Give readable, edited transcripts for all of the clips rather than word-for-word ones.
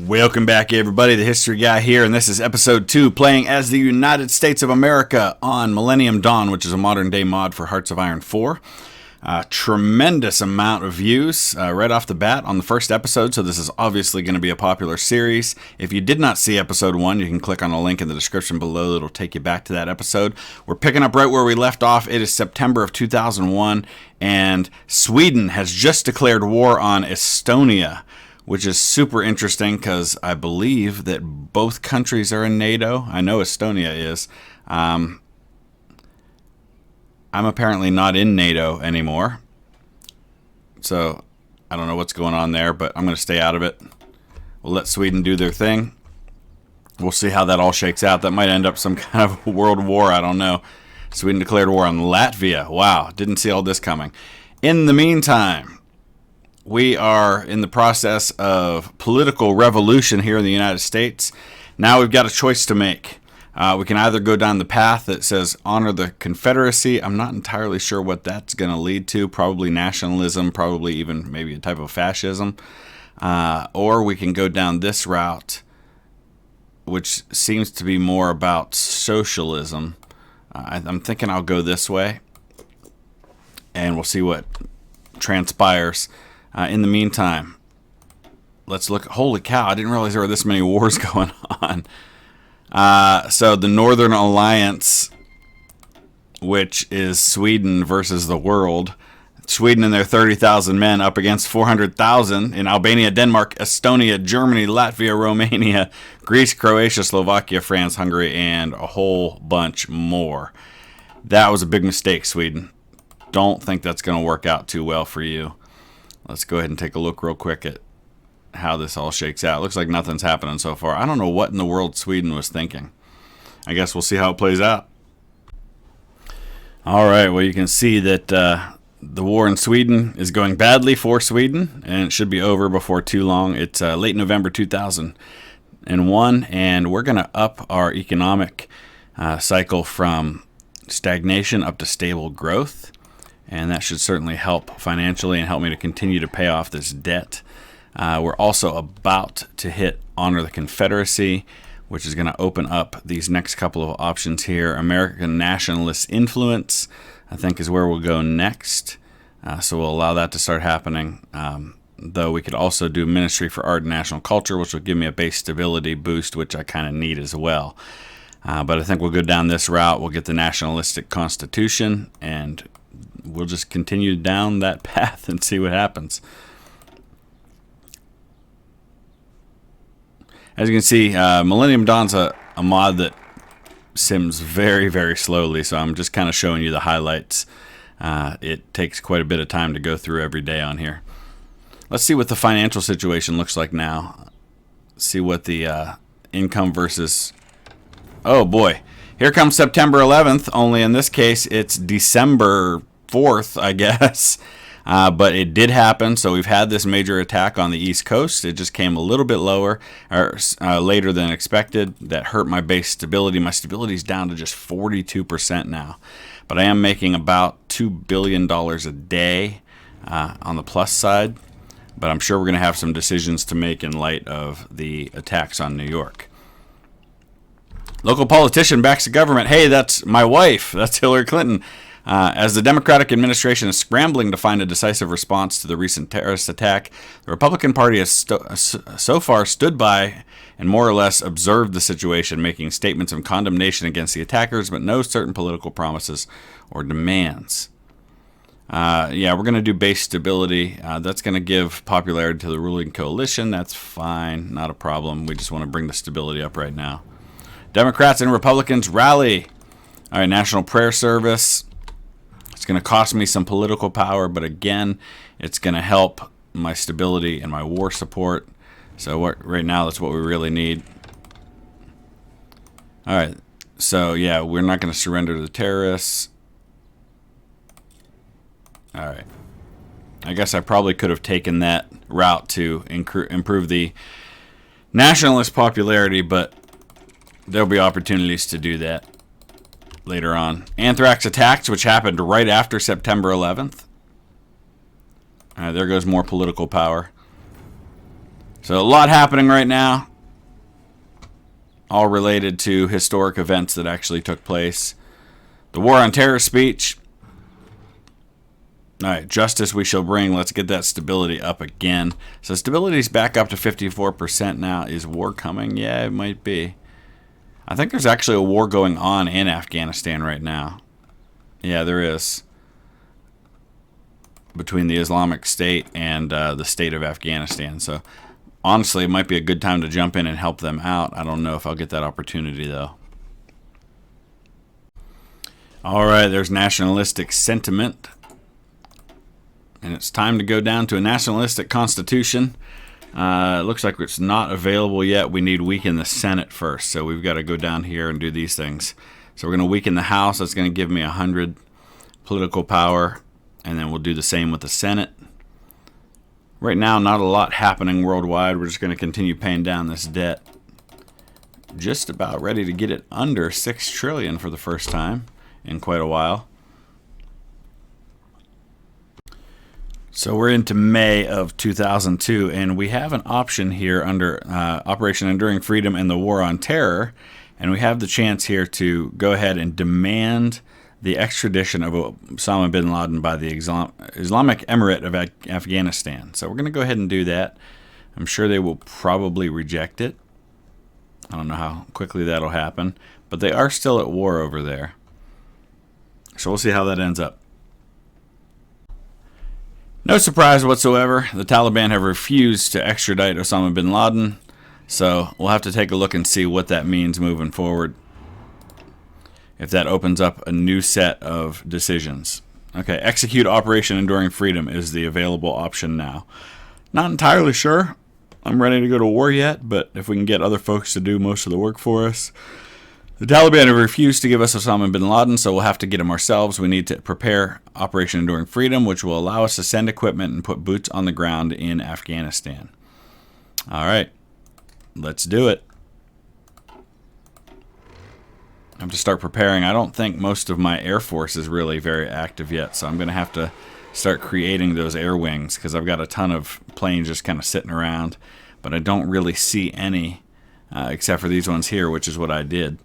Welcome back, everybody. The History Guy here, and this is episode 2, playing as the United States of America on Millennium Dawn, which is a modern-day mod for Hearts of Iron 4. Tremendous amount of views right off the bat on the first episode, so this is obviously going to be a popular series. If you did not see episode 1, you can click on a link in the description below. It'll take you back to that episode. We're picking up right where we left off. It is September of 2001, and Sweden has just declared war on Estonia, which is super interesting because I believe that both countries are in NATO. I know Estonia is. I'm apparently not in NATO anymore, so I don't know what's going on there, but I'm going to stay out of it. We'll let Sweden do their thing. We'll see how that all shakes out. That might end up some kind of world war. I don't know. Sweden declared war on Latvia. Wow, didn't see all this coming. In the meantime, we are in the process of political revolution here in the United States. Now we've got a choice to make. We can either go down the path that says honor the Confederacy. I'm not entirely sure what that's going to lead to. Probably nationalism, probably even maybe a type of fascism. Or we can go down this route, which seems to be more about socialism. I'm thinking I'll go this way, and we'll see what transpires. In the meantime, let's look. Holy cow, I didn't realize there were this many wars going on. So the Northern Alliance, which is Sweden versus the world. Sweden and their 30,000 men up against 400,000 in Albania, Denmark, Estonia, Germany, Latvia, Romania, Greece, Croatia, Slovakia, France, Hungary, and a whole bunch more. That was a big mistake, Sweden. Don't think that's going to work out too well for you. Let's go ahead and take a look real quick at how this all shakes out. Looks like nothing's happening so far. I don't know what in the world Sweden was thinking. I guess we'll see how it plays out. All right, well, you can see that the war in Sweden is going badly for Sweden, and it should be over before too long. It's late November 2001, and we're going to up our economic cycle from stagnation up to stable growth. And that should certainly help financially and help me to continue to pay off this debt. We're also about to hit honor the Confederacy, which is going to open up these next couple of options here. American nationalist influence, I think, is where we'll go next. So we'll allow that to start happening. Though we could also do Ministry for Art and National Culture, which will give me a base stability boost, which I kind of need as well. But I think we'll go down this route. We'll get the nationalistic constitution, and we'll just continue down that path and see what happens. As you can see, Millennium Dawn's a mod that sims very, very slowly, so I'm just kind of showing you the highlights. It takes quite a bit of time to go through every day on here. Let's see what the financial situation looks like now. See what the income versus... Oh boy, here comes September 11th, only in this case it's December 4th, I guess. But it did happen, so we've had this major attack on the East Coast. It just came a little bit lower, or later than expected. That hurt my base stability. My stability is down to just 42% now. But I am making about $2 billion a day on the plus side. But I'm sure we're going to have some decisions to make in light of the attacks on New York. Local politician backs the government. Hey, that's my wife. That's Hillary Clinton. As the Democratic administration is scrambling to find a decisive response to the recent terrorist attack, the Republican Party has so far stood by and more or less observed the situation, making statements of condemnation against the attackers, but no certain political promises or demands. Yeah, we're going to do base stability. That's going to give popularity to the ruling coalition. That's fine. Not a problem. We just want to bring the stability up right now. Democrats and Republicans rally. All right, National Prayer Service. It's going to cost me some political power, but again, it's going to help my stability and my war support. So right now, that's what we really need. All right, so yeah, we're not going to surrender to the terrorists. All right. I guess I probably could have taken that route to improve the nationalist popularity, but there'll be opportunities to do that later on. Anthrax attacks, which happened right after September 11th. There goes more political power. So a lot happening right now, all related to historic events that actually took place. The war on terror speech. All right, justice we shall bring. Let's get that stability up again. So stability's back up to 54% now. Is war coming? Yeah, it might be. I think there's actually a war going on in Afghanistan right now. Yeah, there is. Between the Islamic State and the state of Afghanistan. So honestly, it might be a good time to jump in and help them out. I don't know if I'll get that opportunity, though. All right, there's nationalistic sentiment. And it's time to go down to a nationalistic constitution. It looks like it's not available yet. We need weaken the Senate first. So we've got to go down here and do these things. So we're going to weaken the House. That's going to give me 100 political power. And then we'll do the same with the Senate. Right now, not a lot happening worldwide. We're just going to continue paying down this debt. Just about ready to get it under $6 trillion for the first time in quite a while. So we're into May of 2002, and we have an option here under Operation Enduring Freedom and the War on Terror, and we have the chance here to go ahead and demand the extradition of Osama bin Laden by the Islamic Emirate of Afghanistan. So we're going to go ahead and do that. I'm sure they will probably reject it. I don't know how quickly that'll happen, but they are still at war over there. So we'll see how that ends up. No surprise whatsoever. The Taliban have refused to extradite Osama bin Laden, so we'll have to take a look and see what that means moving forward. If that opens up a new set of decisions. Okay, execute Operation Enduring Freedom is the available option now. Not entirely sure I'm ready to go to war yet, but if we can get other folks to do most of the work for us. The Taliban have refused to give us Osama bin Laden, so we'll have to get him ourselves. We need to prepare Operation Enduring Freedom, which will allow us to send equipment and put boots on the ground in Afghanistan. All right, let's do it. I have to start preparing. I don't think most of my Air Force is really very active yet, so I'm going to have to start creating those air wings because I've got a ton of planes just kind of sitting around, but I don't really see any except for these ones here, which is what I did.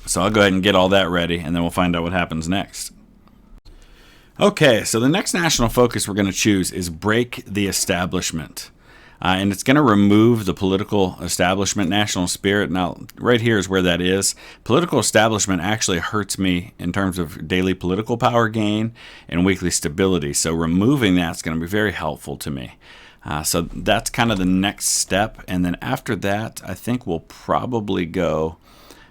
So I'll go ahead and get all that ready, and then we'll find out what happens next. Okay, so the next national focus we're going to choose is break the establishment. And it's going to remove the political establishment, national spirit. Now, right here is where that is. Political establishment actually hurts me in terms of daily political power gain and weekly stability. So removing that's going to be very helpful to me. So that's kind of the next step. And then after that, I think we'll probably go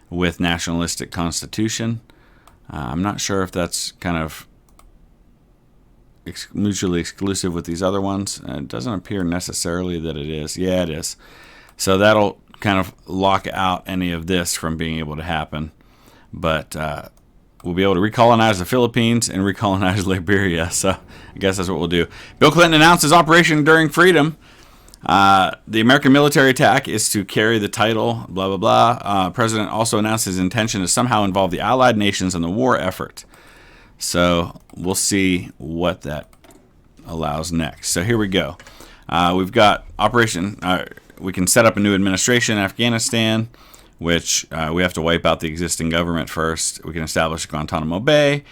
with nationalistic constitution. I'm not sure if that's kind of mutually exclusive with these other ones. It doesn't appear necessarily that it is. Yeah, it is. So that'll kind of lock out any of this from being able to happen. But we'll be able to recolonize the Philippines and recolonize Liberia. So I guess that's what we'll do. Bill Clinton announces Operation Enduring Freedom. The American military attack is to carry the title, blah, blah, blah. President also announced his intention to somehow involve the allied nations in the war effort. So we'll see what that allows next. So here we go. We've got Operation, we can set up a new administration in Afghanistan, which we have to wipe out the existing government first. We can establish Guantanamo Bay,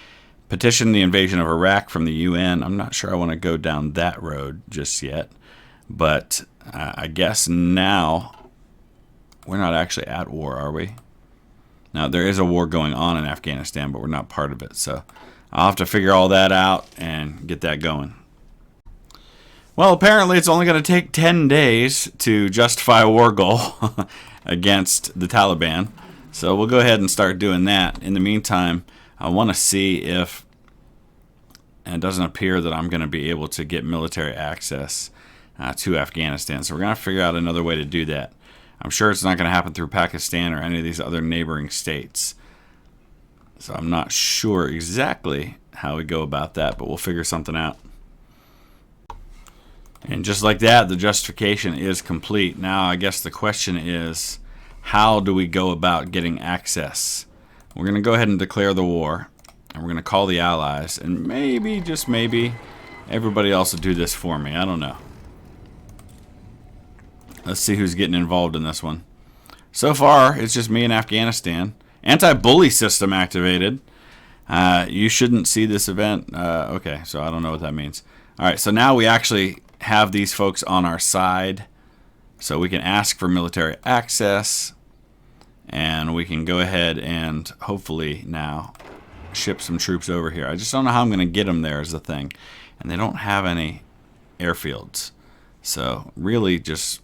petition the invasion of Iraq from the UN. I'm not sure I want to go down that road just yet. But I guess now we're not actually at war, are we? Now, there is a war going on in Afghanistan, but we're not part of it. So I'll have to figure all that out and get that going. Well, apparently it's only going to take 10 days to justify a war goal against the Taliban. So we'll go ahead and start doing that. In the meantime, I want to see if, and it doesn't appear that I'm going to be able to get military access to Afghanistan. So we're going to figure out another way to do that. I'm sure it's not going to happen through Pakistan or any of these other neighboring states. So I'm not sure exactly how we go about that, but we'll figure something out. And just like that, the justification is complete. Now, I guess the question is, how do we go about getting access? We're going to go ahead and declare the war, and we're going to call the allies, and maybe, just maybe, everybody else will do this for me. I don't know. Let's see who's getting involved in this one. So far, it's just me in Afghanistan. Anti-bully system activated. You shouldn't see this event. Okay, so I don't know what that means. All right, so now we actually have these folks on our side. So we can ask for military access. And we can go ahead and hopefully now ship some troops over here. I just don't know how I'm going to get them there is the thing. And they don't have any airfields. So really just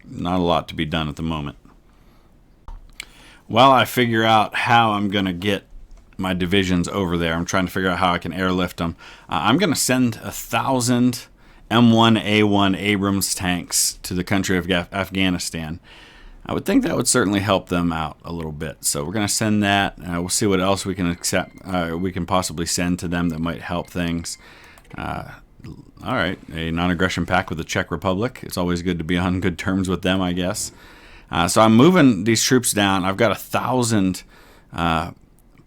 not a lot to be done at the moment. While I figure out how I'm going to get my divisions over there, I'm trying to figure out how I can airlift them. I'm going to send 1,000 M1A1 Abrams tanks to the country of Afghanistan. I would think that would certainly help them out a little bit. So we're going to send that. We'll see what else we can we can possibly send to them that might help things. All right, a non-aggression pact with the Czech Republic. It's always good to be on good terms with them, I guess. So I'm moving these troops down. I've got 1,000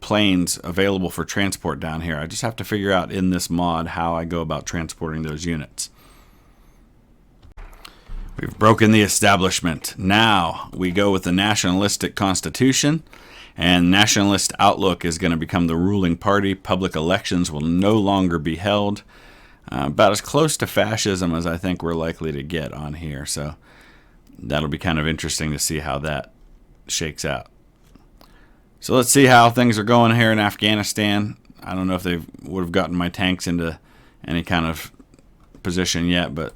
planes available for transport down here. I just have to figure out in this mod how I go about transporting those units. We've broken the establishment. Now we go with the nationalistic constitution, and nationalist outlook is going to become the ruling party. Public elections will no longer be held. About as close to fascism as I think we're likely to get on here. So that'll be kind of interesting to see how that shakes out. So let's see how things are going here in Afghanistan. I don't know if they would have gotten my tanks into any kind of position yet, but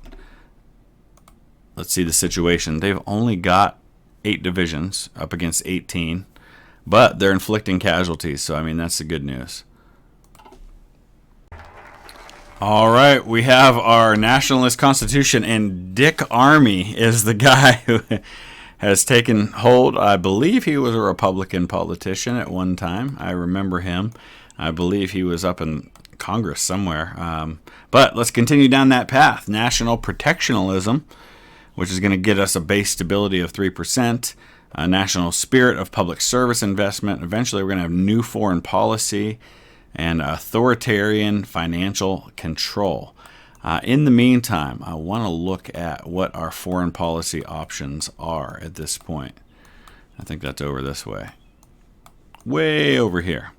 let's see the situation. They've only got 8 divisions up against 18, but they're inflicting casualties, so I mean that's the good news. All right, we have our nationalist constitution, and Dick Armey is the guy who has taken hold. I believe he was a Republican politician at one time. I remember him. I believe he was up in Congress somewhere. But let's continue down that path. National protectionalism, which is going to get us a base stability of 3%, a national spirit of public service investment. Eventually, we're going to have new foreign policy and authoritarian financial control. In the meantime, I want to look at what our foreign policy options are at this point. I think that's over this way. Way over here.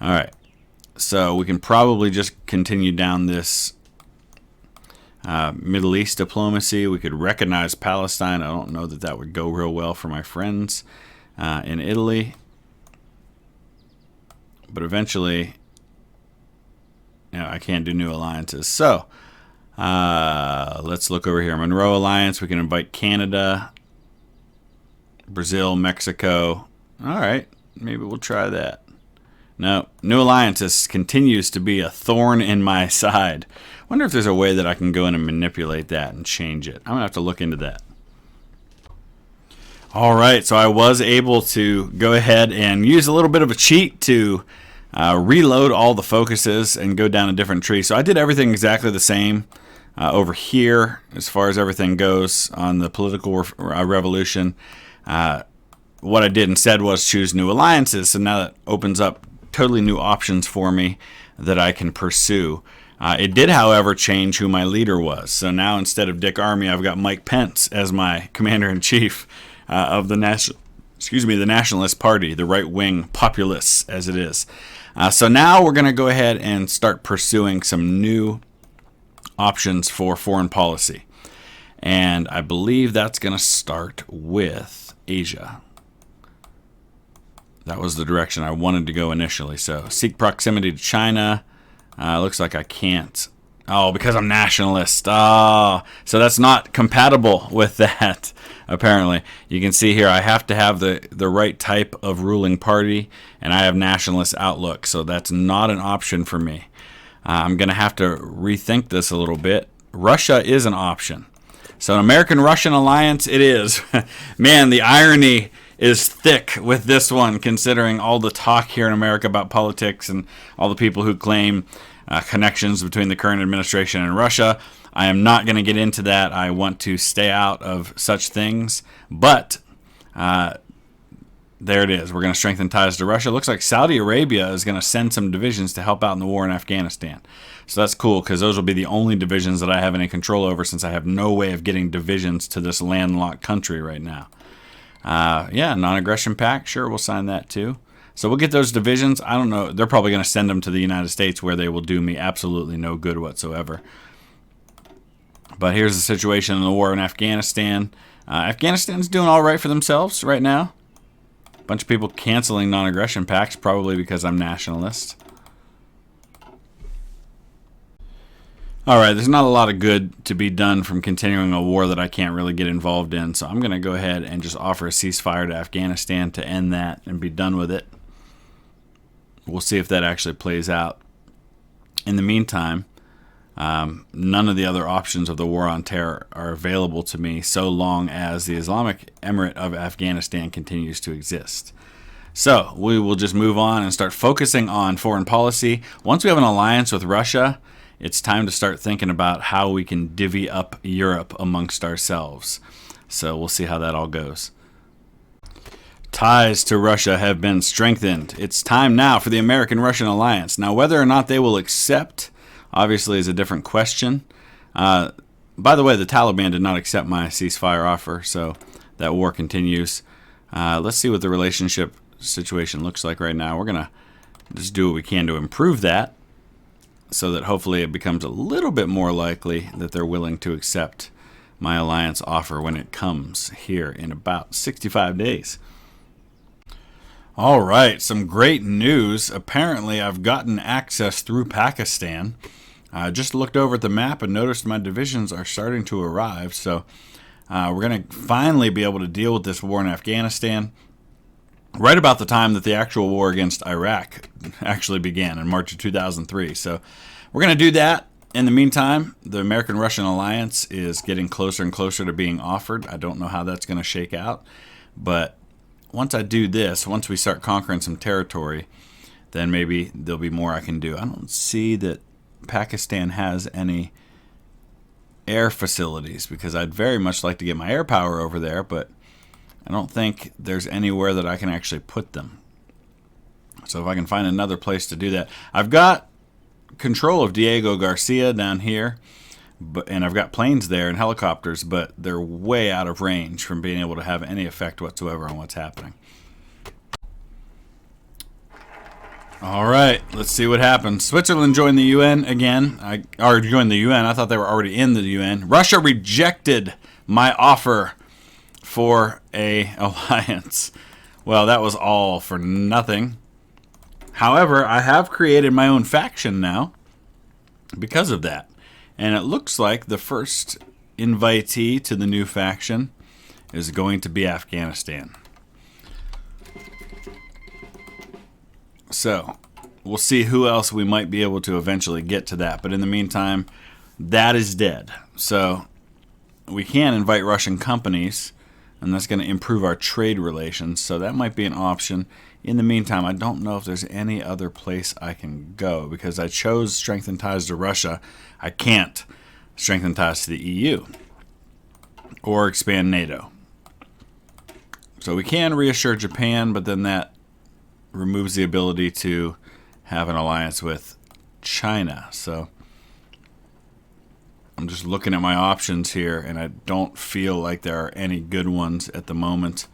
All right. So we can probably just continue down this Middle East diplomacy. We could recognize Palestine. I don't know that that would go real well for my friends in Italy. But eventually, I can't do new alliances. So let's look over here. Monroe Alliance. We can invite Canada, Brazil, Mexico. All right. Maybe we'll try that. No, new alliances continues to be a thorn in my side. Wonder if there's a way that I can go in and manipulate that and change it. I'm going to have to look into that. All right, so I was able to go ahead and use a little bit of a cheat to reload all the focuses and go down a different tree. So I did everything exactly the same over here as far as everything goes on the political revolution. What I did instead was choose new alliances. So now that opens up totally new options for me that I can pursue. It did, however, change who my leader was. So now instead of Dick Armey, I've got Mike Pence as my commander-in-chief of the Nationalist Party, the right-wing populists as it is. So now we're going to go ahead and start pursuing some new options for foreign policy. And I believe that's going to start with Asia. That was the direction I wanted to go initially. So seek proximity to China. Looks like I can't. Oh, because I'm nationalist. Oh, so that's not compatible with that, apparently. You can see here I have to have the right type of ruling party, and I have nationalist outlook, so that's not an option for me. I'm going to have to rethink this a little bit. Russia is an option. So an American-Russian alliance, it is. Man, the irony is thick with this one, considering all the talk here in America about politics and all the people who claim connections between the current administration and Russia. I am not going to get into that. I want to stay out of such things. But There it is. We're going to strengthen ties to Russia. Looks like Saudi Arabia is going to send some divisions to help out in the war in Afghanistan. So that's cool because those will be the only divisions that I have any control over since I have no way of getting divisions to this landlocked country right now. Yeah, non-aggression pact. Sure, we'll sign that too. So we'll get those divisions. I don't know. They're probably going to send them to the United States where they will do me absolutely no good whatsoever. But here's the situation in the war in Afghanistan. Afghanistan's doing all right for themselves right now. A bunch of people canceling non-aggression pacts, probably because I'm nationalist. All right, there's not a lot of good to be done from continuing a war that I can't really get involved in, so I'm going to go ahead and just offer a ceasefire to Afghanistan to end that and be done with it. We'll see if that actually plays out. In the meantime, none of the other options of the war on terror are available to me so long as the Islamic Emirate of Afghanistan continues to exist. So we will just move on and start focusing on foreign policy. Once we have an alliance with Russia, it's time to start thinking about how we can divvy up Europe amongst ourselves. So we'll see how that all goes. Ties to Russia have been strengthened. It's time now for the American-Russian alliance. Now, whether or not they will accept, obviously, is a different question. By the way, the Taliban did not accept my ceasefire offer, so that war continues. Let's see what the relationship situation looks like right now. We're going to just do what we can to improve that, so that hopefully it becomes a little bit more likely that they're willing to accept my alliance offer when it comes here in about 65 days. All right, some great news. Apparently, I've gotten access through Pakistan. I just looked over at the map and noticed my divisions are starting to arrive, so we're going to finally be able to deal with this war in Afghanistan right about the time that the actual war against Iraq actually began in March of 2003. So we're going to do that. In the meantime, the American-Russian alliance is getting closer and closer to being offered. I don't know how that's going to shake out, but once I do this, once we start conquering some territory, then maybe there'll be more I can do. I don't see that Pakistan has any air facilities because I'd very much like to get my air power over there, but I don't think there's anywhere that I can actually put them. So if I can find another place to do that. I've got control of Diego Garcia down here, and I've got planes there and helicopters, but they're way out of range from being able to have any effect whatsoever on what's happening. All right, let's see what happens. Switzerland joined the UN again. Or joined the UN. I thought they were already in the UN. Russia rejected my offer for a alliance. Well, that was all for nothing. However, I have created my own faction now because of that. And it looks like the first invitee to the new faction is going to be Afghanistan. So, we'll see who else we might be able to eventually get to that. But in the meantime, that is dead. So, we can invite Russian companies, and that's going to improve our trade relations. So that might be an option. In the meantime, I don't know if there's any other place I can go because I chose strengthen ties to Russia. I can't strengthen ties to the EU or expand NATO. So we can reassure Japan, but then that removes the ability to have an alliance with China. So I'm just looking at my options here, and I don't feel like there are any good ones at the moment.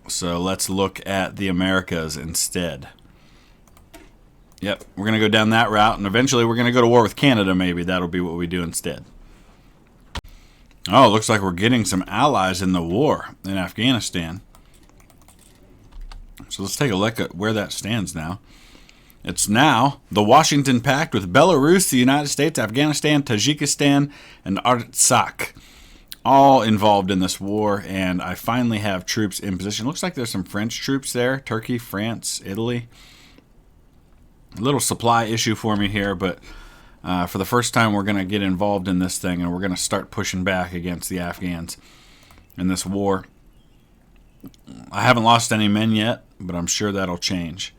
So let's look at the Americas instead. Yep, we're going to go down that route, and eventually we're going to go to war with Canada, maybe. That'll be what we do instead. Oh, it looks like we're getting some allies in the war in Afghanistan. So let's take a look at where that stands now. It's now the Washington Pact with Belarus, the United States, Afghanistan, Tajikistan, and Artsakh, all involved in this war, and I finally have troops in position. Looks like there's some French troops there, Turkey, France, Italy. A little supply issue for me here, but for the first time we're going to get involved in this thing, and we're going to start pushing back against the Afghans in this war. I haven't lost any men yet, but I'm sure that'll change.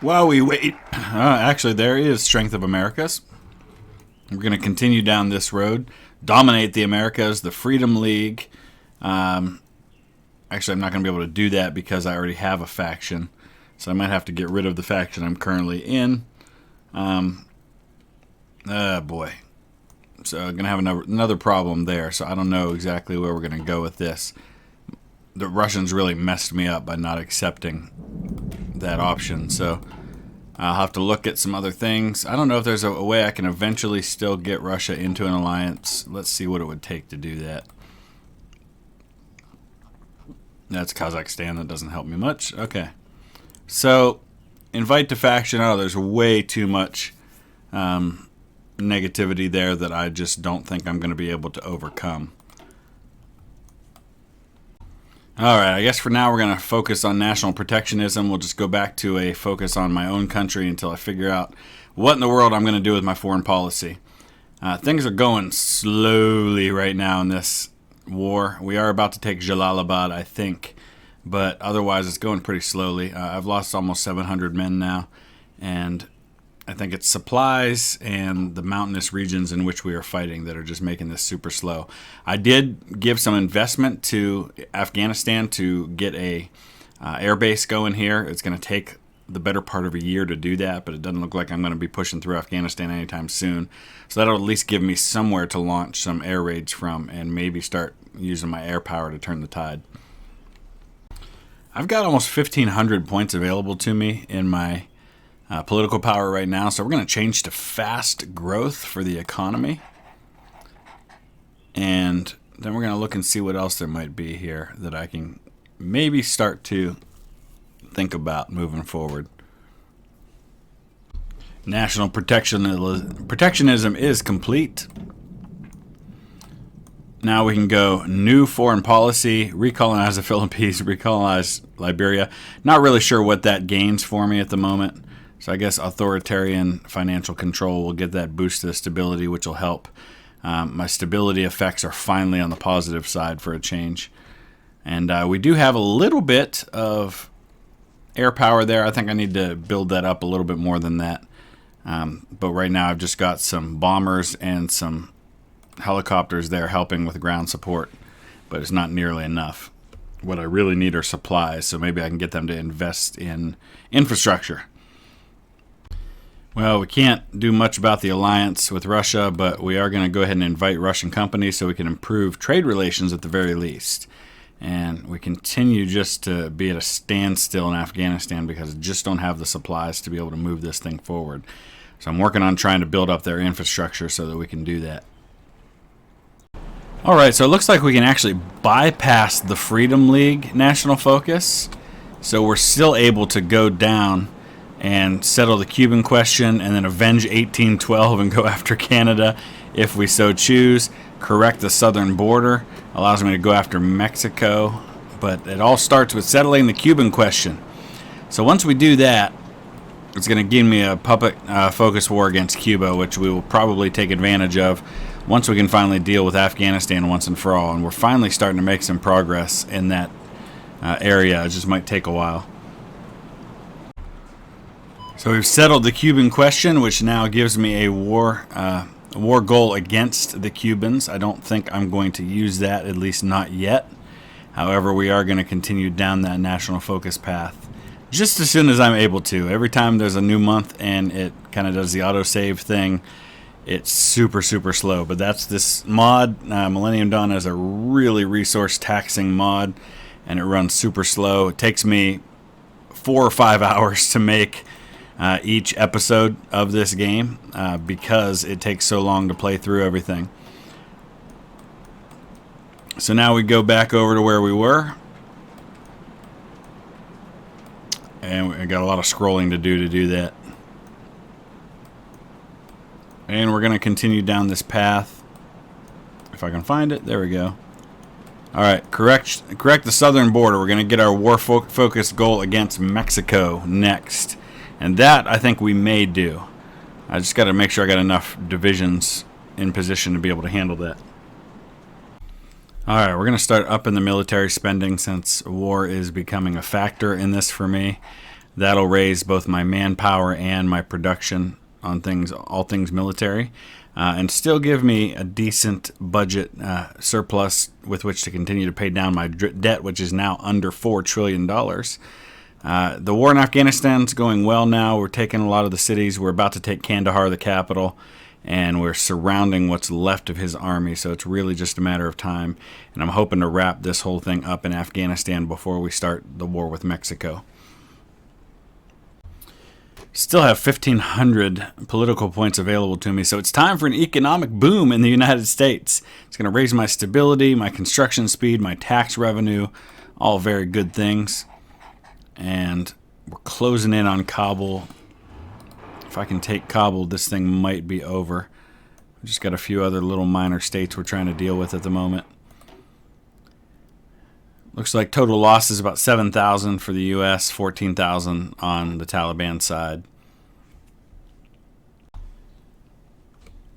While we wait, actually there is Strength of Americas. We're going to continue down this road. dominate the Americas, the Freedom League. Actually, I'm not going to be able to do that because I already have a faction. So I might have to get rid of the faction I'm currently in. Boy. So I'm going to have another problem there. So I don't know exactly where we're going to go with this. The Russians really messed me up by not accepting that option. So I'll have to look at some other things. I don't know if there's a way I can eventually still get Russia into an alliance. Let's see what it would take to do that. That's Kazakhstan. That doesn't help me much. Okay. So, invite to faction. Oh, there's way too much negativity there that I just don't think I'm going to be able to overcome. All right, I guess for now we're going to focus on national protectionism. We'll just go back to a focus on my own country until I figure out what in the world I'm going to do with my foreign policy. Things are going slowly right now in this war. We are about to take Jalalabad, I think, but otherwise it's going pretty slowly. I've lost almost 700 men now, and I think it's supplies and the mountainous regions in which we are fighting that are just making this super slow. I did give some investment to Afghanistan to get a air base going here. It's going to take the better part of a year to do that, but it doesn't look like I'm going to be pushing through Afghanistan anytime soon. So that'll at least give me somewhere to launch some air raids from and maybe start using my air power to turn the tide. I've got almost 1,500 points available to me in my political power right now, so we're going to change to fast growth for the economy. And then we're going to look and see what else there might be here that I can maybe start to think about moving forward. National protectionism is complete. Now we can go new foreign policy, recolonize the Philippines, recolonize Liberia. Not really sure what that gains for me at the moment. So I guess authoritarian financial control will get that boost to stability, which will help. My stability effects are finally on the positive side for a change. And we do have a little bit of air power there. I think I need to build that up a little bit more than that. But right now I've just got some bombers and some helicopters there helping with ground support. But it's not nearly enough. What I really need are supplies, so maybe I can get them to invest in infrastructure. Well, we can't do much about the alliance with Russia, but we are going to go ahead and invite Russian companies so we can improve trade relations at the very least. And we continue just to be at a standstill in Afghanistan because we just don't have the supplies to be able to move this thing forward. So I'm working on trying to build up their infrastructure so that we can do that. All right, so it looks like we can actually bypass the Freedom League national focus. So we're still able to go down and settle the Cuban question and then avenge 1812 and go after Canada if we so choose. Correct the southern border. Allows me to go after Mexico. But it all starts with settling the Cuban question. So once we do that, it's going to give me a puppet focus war against Cuba, which we will probably take advantage of once we can finally deal with Afghanistan once and for all. And we're finally starting to make some progress in that area. It just might take a while. So we've settled the Cuban question, which now gives me a war goal against the Cubans. I don't think I'm going to use that, at least not yet. However, we are going to continue down that national focus path just as soon as I'm able to. Every time there's a new month and it kind of does the autosave thing, it's super, super slow. But that's this mod. Millennium Dawn is a really resource-taxing mod, and it runs super slow. It takes me 4 or 5 hours to make each episode of this game because it takes so long to play through everything. So now we go back over to where we were. And we got a lot of scrolling to do that. And we're going to continue down this path. If I can find it. There we go. Alright, correct the southern border. We're going to get our war-focused goal against Mexico next. And that, I think we may do. I just got to make sure I got enough divisions in position to be able to handle that. Alright, we're going to start up in the military spending since war is becoming a factor in this for me. That'll raise both my manpower and my production on things, all things military, and still give me a decent budget surplus with which to continue to pay down my debt, which is now under $4 trillion. The war in Afghanistan is going well now. We're taking a lot of the cities. We're about to take Kandahar, the capital, and we're surrounding what's left of his army. So it's really just a matter of time. And I'm hoping to wrap this whole thing up in Afghanistan before we start the war with Mexico. Still have 1,500 political points available to me, so it's time for an economic boom in the United States. It's going to raise my stability, my construction speed, my tax revenue, all very good things. And we're closing in on Kabul. If I can take Kabul, this thing might be over. We've just got a few other little minor states we're trying to deal with at the moment. Looks like total loss is about 7,000 for the U.S., 14,000 on the Taliban side.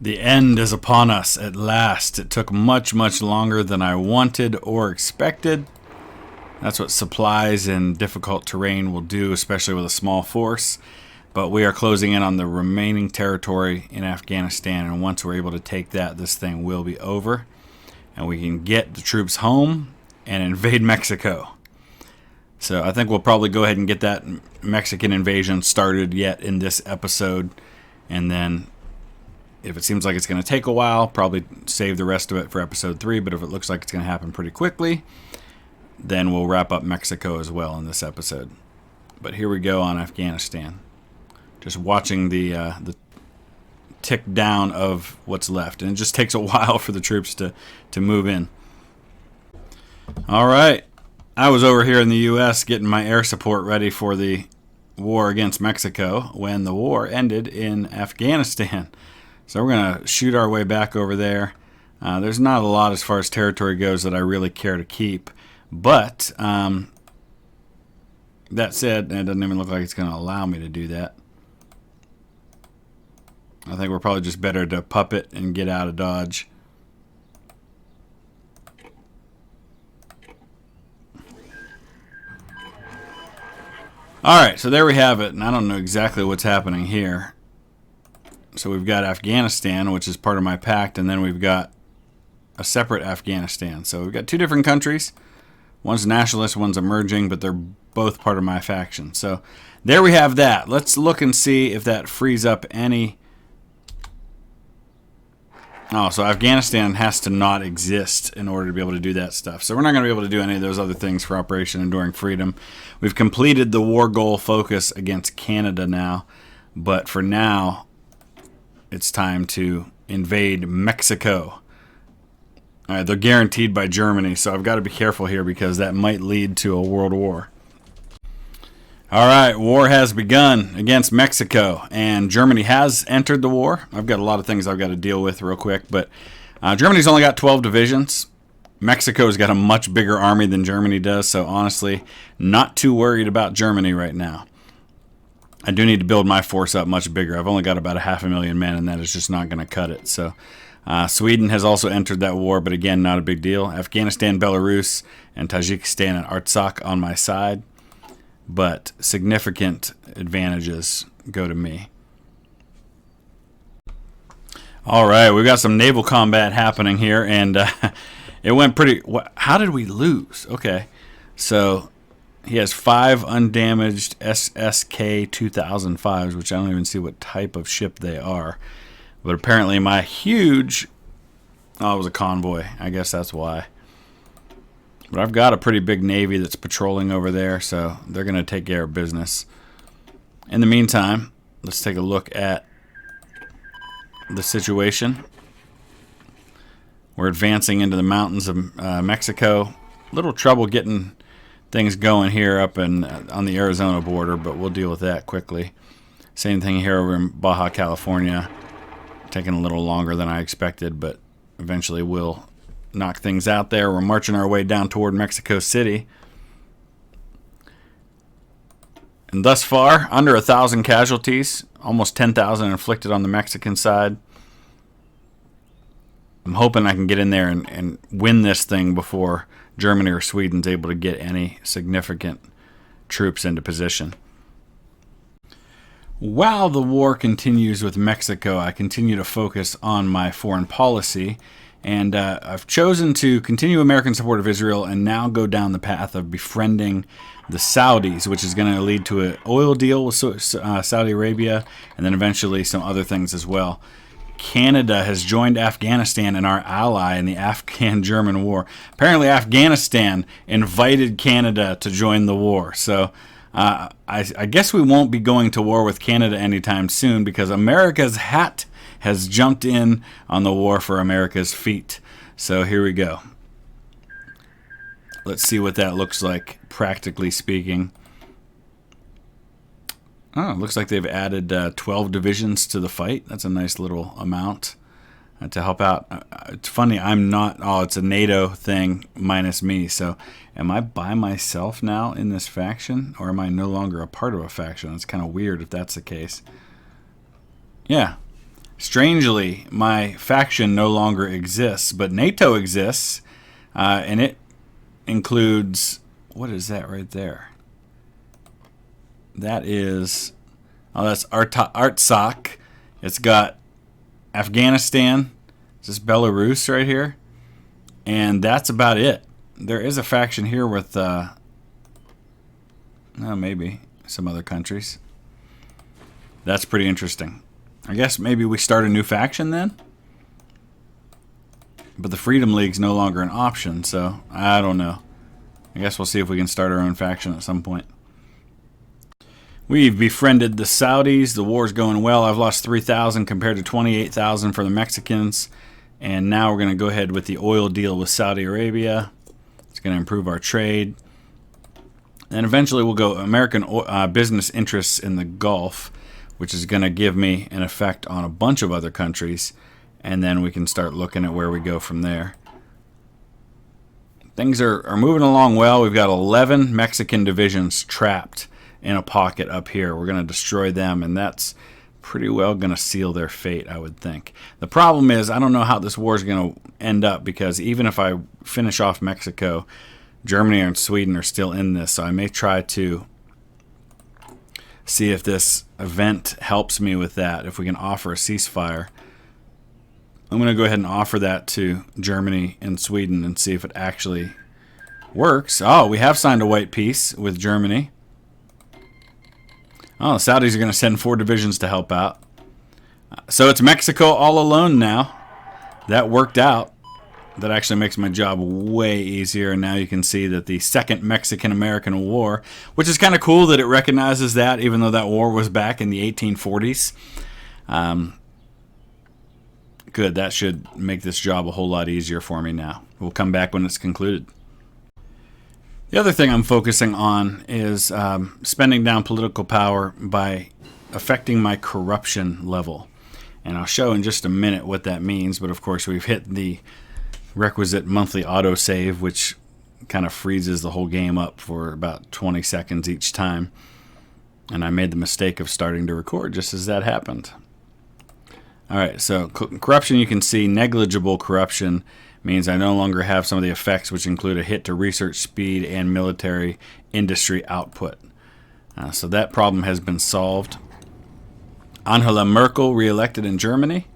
The end is upon us at last. It took much, much longer than I wanted or expected. That's what supplies in difficult terrain will do, especially with a small force. But we are closing in on the remaining territory in Afghanistan, and once we're able to take that, this thing will be over. And we can get the troops home and invade Mexico. So I think we'll probably go ahead and get that Mexican invasion started yet in this episode. And then if it seems like it's going to take a while, probably save the rest of it for episode 3. But if it looks like it's going to happen pretty quickly, then we'll wrap up Mexico as well in this episode. But here we go on Afghanistan. Just watching the tick down of what's left. And it just takes a while for the troops to move in. All right, I was over here in the U.S. getting my air support ready for the war against Mexico when the war ended in Afghanistan. So we're going to shoot our way back over there. There's not a lot as far as territory goes that I really care to keep. But that said, it doesn't even look like it's going to allow me to do that. I think we're probably just better to puppet and get out of Dodge. Alright, so there we have it, and I don't know exactly what's happening here. So we've got Afghanistan, which is part of my pact, and then we've got a separate Afghanistan. So we've got two different countries. One's nationalist, one's emerging, but they're both part of my faction. So there we have that. Let's look and see if that frees up any... Oh, so Afghanistan has to not exist in order to be able to do that stuff. So we're not going to be able to do any of those other things for Operation Enduring Freedom. We've completed the war goal focus against Canada now. But for now, it's time to invade Mexico. All right, they're guaranteed by Germany, so I've got to be careful here because that might lead to a world war. All right, war has begun against Mexico, and Germany has entered the war. I've got a lot of things I've got to deal with real quick, but Germany's only got 12 divisions. Mexico's got a much bigger army than Germany does, so honestly, not too worried about Germany right now. I do need to build my force up much bigger. I've only got about 500,000 men, and that is just not going to cut it. So Sweden has also entered that war, but again, not a big deal. Afghanistan, Belarus, and Tajikistan and Artsakh on my side. But significant advantages go to me. All right, we've got some naval combat happening here, and it went pretty... How did we lose? Okay, so he has 5 undamaged SSK 2005s, which I don't even see what type of ship they are. But apparently my huge... Oh, it was a convoy. I guess that's why. But I've got a pretty big navy that's patrolling over there, so they're going to take care of business. In the meantime, let's take a look at the situation. We're advancing into the mountains of Mexico. Little trouble getting things going here up on the Arizona border, but we'll deal with that quickly. Same thing here over in Baja California. Taking a little longer than I expected, but eventually we'll knock things out there. We're marching our way down toward Mexico City. And thus far, under 1,000 casualties, almost 10,000 inflicted on the Mexican side. I'm hoping I can get in there and win this thing before Germany or Sweden's able to get any significant troops into position. While the war continues with Mexico, I continue to focus on my foreign policy, and I've chosen to continue American support of Israel and now go down the path of befriending the Saudis, which is going to lead to an oil deal with Saudi Arabia, and then eventually some other things as well. Canada has joined Afghanistan and our ally in the Afghan-German war. Apparently Afghanistan invited Canada to join the war, so I guess we won't be going to war with Canada anytime soon because America's hat has jumped in on the war for America's feet. So here we go. Let's see what that looks like, practically speaking. Oh, it looks like they've added 12 divisions to the fight. That's a nice little amount to help out. It's funny, I'm not... Oh, it's a NATO thing minus me. So am I by myself now in this faction? Or am I no longer a part of a faction? It's kind of weird if that's the case. Yeah. Strangely, my faction no longer exists, but NATO exists. And it includes... What is that right there? That is... Oh, that's Artsakh. It's got Afghanistan, this is Belarus right here, and that's about it. There is a faction here with, maybe some other countries. That's pretty interesting. I guess maybe we start a new faction then? But the Freedom League's no longer an option, so I don't know. I guess we'll see if we can start our own faction at some point. We've befriended the Saudis. The war's going well. I've lost 3,000 compared to 28,000 for the Mexicans. And now we're going to go ahead with the oil deal with Saudi Arabia. It's going to improve our trade. And eventually we'll go American business interests in the Gulf, which is going to give me an effect on a bunch of other countries. And then we can start looking at where we go from there. Things are moving along well. We've got 11 Mexican divisions trapped in a pocket up here. We're going to destroy them, and that's pretty well going to seal their fate, I would think. The problem is I don't know how this war is going to end up, because even if I finish off Mexico, Germany and Sweden are still in this, so I may try to see if this event helps me with that, if we can offer a ceasefire. I'm going to go ahead and offer that to Germany and Sweden and see if it actually works. Oh, we have signed a white peace with Germany. Oh, the Saudis are going to send 4 divisions to help out. So it's Mexico all alone now. That worked out. That actually makes my job way easier. And now you can see that the Second Mexican-American War, which is kind of cool that it recognizes that, even though that war was back in the 1840s. Good. That should make this job a whole lot easier for me now. We'll come back when it's concluded. The other thing I'm focusing on is spending down political power by affecting my corruption level. And I'll show in just a minute what that means, but of course we've hit the requisite monthly autosave, which kind of freezes the whole game up for about 20 seconds each time. And I made the mistake of starting to record just as that happened. Alright, so corruption, you can see negligible corruption means I no longer have some of the effects, which include a hit to research speed and military industry output. So that problem has been solved. Angela Merkel reelected in Germany.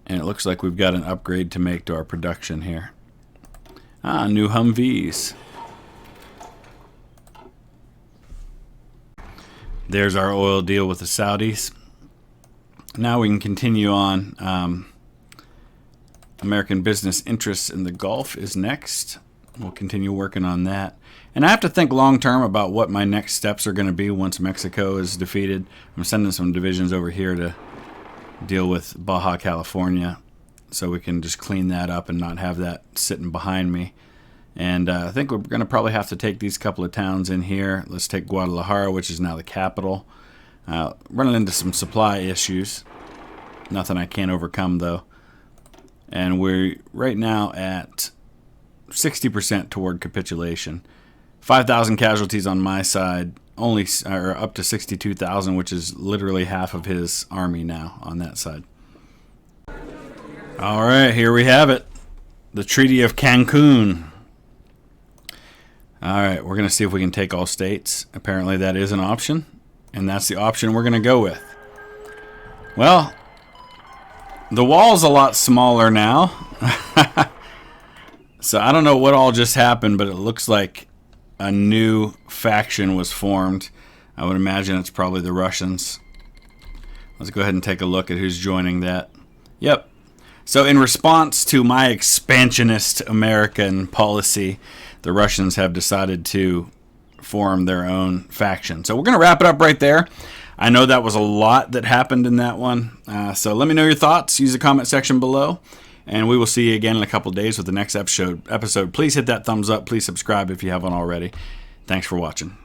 And it looks like we've got an upgrade to make to our production here. New Humvees. There's our oil deal with the Saudis. Now we can continue on. American business interests in the Gulf is next. We'll continue working on that. And I have to think long term about what my next steps are going to be once Mexico is defeated. I'm sending some divisions over here to deal with Baja California, so we can just clean that up and not have that sitting behind me. And I think we're going to probably have to take these couple of towns in here. Let's take Guadalajara, which is now the capital. Running into some supply issues. Nothing I can't overcome, though. And we're right now at 60% toward capitulation. 5,000 casualties on my side, only up to 62,000, which is literally half of his army now on that side. All right, here we have it. The Treaty of Cancun. All right, we're going to see if we can take all states. Apparently that is an option. And that's the option we're going to go with. Well, the wall's a lot smaller now. So I don't know what all just happened, but it looks like a new faction was formed. I would imagine it's probably the Russians. Let's go ahead and take a look at who's joining that. Yep. So in response to my expansionist American policy, the Russians have decided to form their own faction. So we're going to wrap it up right there. I know that was a lot that happened in that one. So let me know your thoughts. Use the comment section below. And we will see you again in a couple of days with the next episode. Please hit that thumbs up. Please subscribe if you haven't already. Thanks for watching.